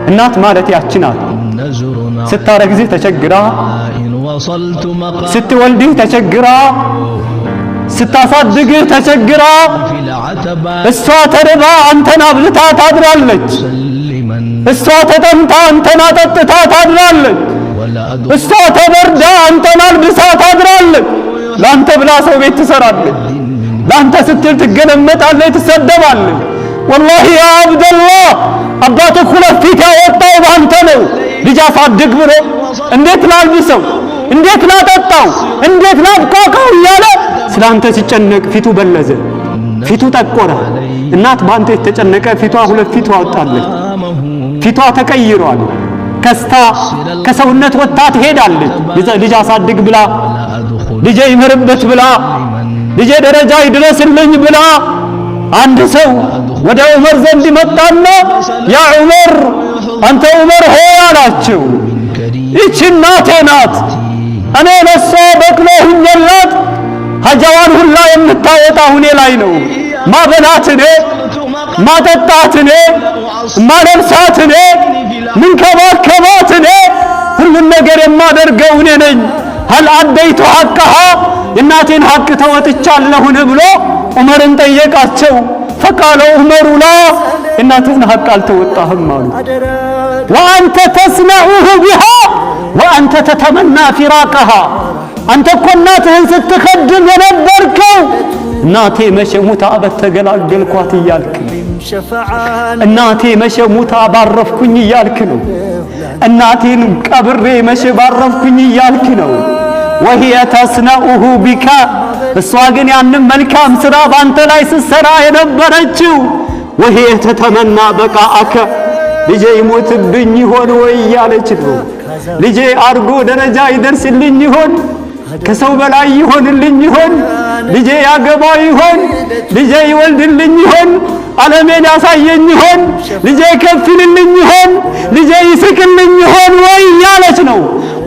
እናት ማለት ያቺ ናት። ስታረግዝህ ተቸግራ፣ ስትወልድህ ተቸግራ፣ ስታሳድግህ ተቸግራ፣ እሷ ተርባ አንተን አብልታ ታድራለች። እሷ ተጠምታ አንተን አጠጥታ ታድራለች። እሷ ተበርዳ አንተን አልብሳ ታድራለች። ላንተ ብላ ሰው ቤት ትሰራለች። ላንተ ስትል ትገለመጣለች፣ ትሰደባለች። ወላሂ ያ አብደላህ አባትህ ሁለት ፊት ያወጣው ባንተ ነው። ልጅ አሳድግ ብሎ እንዴት ላልብሰው፣ እንዴት ላጠጣው፣ እንዴት ላብቃቃው እያለ ስላንተ ሲጨነቅ ፊቱ በለዘ፣ ፊቱ ጠቆረ። እናት ባንተ የተጨነቀ ፊቷ ሁለት ፊት አወጣለች። ፊቷ ተቀይሯል። ከስታ ከሰውነት ወጥታ ትሄዳለች። ልጅ አሳድግ ብላ፣ ልጄ ይመርበት ብላ፣ ልጄ ደረጃ ይድረስልኝ ብላ። አንድ ሰው ወደ ዑመር ዘንድ መጣና ያ ዑመር አንተ ዑመር ሆይ አላቸው፣ ይህች እናቴ ናት። እኔ ለሷ በቅሎ ሁኜላት ሀጃዋን ሁላ የምታወጣ ሁኔ ላይ ነው። ማበላት እኔ፣ ማጠጣት እኔ፣ ማለብሳት እኔ፣ ምንከባከባት እኔ፣ ሁሉን ነገር የማደርገው እኔ ነኝ። ሀል አደይቱ ሐቀሃ እናቴን ሐቅ ተወጥቻለሁን ብሎ ዑመርን ጠየቃቸው። ፈቃለ ዑመሩ ላ እናትህን ሐቅ አልተወጣህም አሉ። ወአንተ ተስነዑሁ ቢሃ ወአንተ ተተመና ፊራቀሃ አንተ እኮ እናትህን ስትከድም የነበርከው እናቴ መቼ ሙታ በተገላገልኳት እያልክ ነው። እናቴ መቼ ሙታ ባረፍኩኝ እያልክ ነው። እናቴን ቀብሬ መቼ ባረፍኩኝ እያልክ ነው። ወሂየ ተስነዑሁ ቢካ እሷ ግን ያንን መልካም ሥራ ባንተ ላይ ስትሰራ የነበረችው ወሂየ ተተመና በቃአከ ልጄ ይሞትብኝ ይሆን ወይ እያለች ነው። ልጄ አርጎ ደረጃ ይደርስልኝ ይሆን፣ ከሰው በላይ ይሆንልኝ ይሆን፣ ልጄ ያገባ ይሆን፣ ልጄ ይወልድልኝ ይሆን፣ ዓለሜን ያሳየኝ ይሆን፣ ልጄ ከፍልልኝ ይሆን፣ ልጄ ይስቅልኝ ይሆን ወይ እያለች ነው።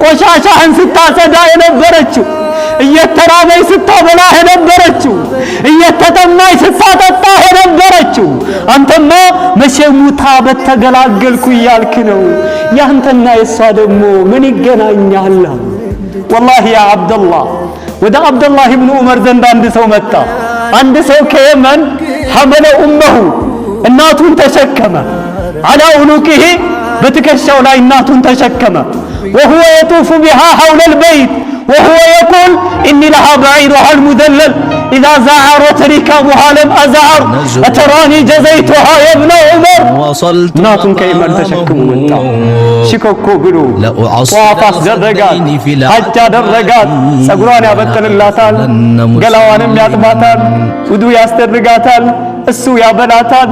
ቆሻሻህን ስታጸዳ የነበረችው፣ እየተራበች ስታበላ የነበረችው፣ እየተጠማች ስታጠጣ የነበረችው አንተማ መቼ ሙታ በተገላገልኩ እያልክ ነው። ያንተና የሷ ደግሞ ምን ይገናኛል? ወላሂ ያ አብደላህ ወደ አብደላህ ኢብኑ ዑመር ዘንድ አንድ ሰው መጣ። አንድ ሰው ከየመን ሐመለ ኡመሁ እናቱን ተሸከመ። አላ ኡኑቂሂ በትከሻው ላይ እናቱን ተሸከመ። وهو يطوف بها حول البيت وهو يقول إني لها بعيرها المدلل إذا زعرت ركابها لم أزعر أتراني جزيتها يا ابن عمر. ناتن كيما تشكموا من تا شكوكو بلو وافاس درقات حجا درقات سقران يابتل اللاتال قلوانم ياتباتال ودو ياسترقاتال እሱ ያበላታል፣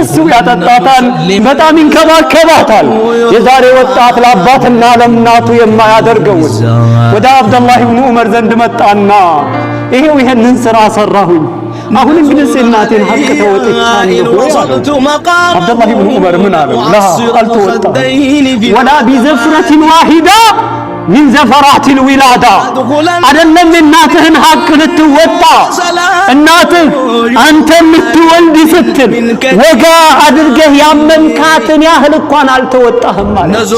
እሱ ያጠጣታል፣ በጣም ይንከባከባታል። የዛሬ ወጣት ለአባትና ለእናቱ የማያደርገው ወደ አብደላህ ኢብኑ ዑመር ዘንድ መጣና ይሄው ይሄንን ስራ ሰራሁኝ፣ አሁን እንግዲህ እናቴን ሐቅ ተወጥቻለሁ። አብደላህ ኢብኑ ዑመር ምን አለው? ለሃ አልተወጣም ወላ ቢዘፍረቲን ዋሂዳ ሚን ዘፈራቲል ዊላዳ አይደለም እናትህን ሐቅ ልትወጣ እናትህ አንተ ልትወልድ ስትል ወጋ አድርገህ ያመንካትን ያህል እንኳን አልተወጣህም ማለት